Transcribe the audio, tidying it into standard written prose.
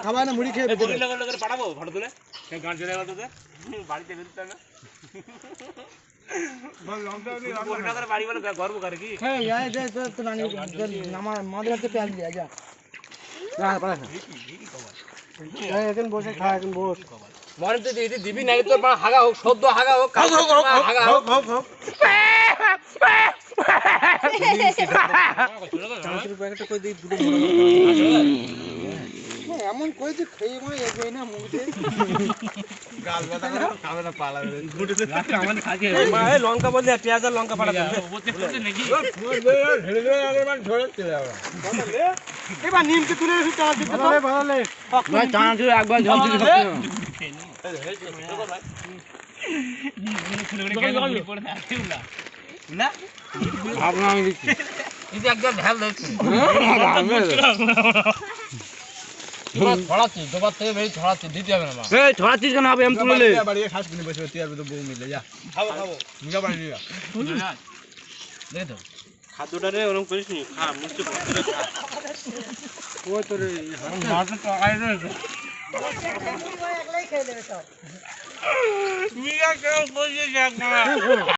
খাবার না মুড়ি খেয়ে পাঠাবো ফটো তুলে গান চলে গেল বাড়িতে বেরোতে হবে বাড়ি বলে গর্ব করে কি এখন বসে খা এখন বস মনে তো দিবি নাই তো হাগা হোক সদ্য হাগা হোক হাগা হোক এমন কইছে খেয়ে মনে যাবে না মুখে গাল ব্যথা করে খাবে না পালাবে আমার খাকে এই লঙ্কা বললে পেঁয়াজ আর লঙ্কা পাড়া দেবে ওতে করতে নাকি ঢেলে দে আগের বার ঝরে চলে যাবে এবার নিমকে তুলে এসে চাল দিতে ভালো ভালো ভাই চানা দিয়ে একবার জল দিয়ে খাবে না ভাবনা আমি দিচ্ছি এই যে একবার ঢাল দিচ্ছি ছড়াচ্ছি দোবার থেকে বেশি ছড়াচ্ছি দিতে হবে না এই ছড়াচ্ছিস কেন হবে আমি তুলে বাড়িয়ে খাস কিনে বসে তুই আর তো বউ মিলে যা খাবো মুগা বাড়ি যা দেখে তো খাদ্যটারে ওরকম করিস নি খা মুষ্টি ভরে খা ওই তোর মাছ তো আই রয়েছে একলাই খেয়ে দেবে সব তুই আর কেউ কইছিস এক না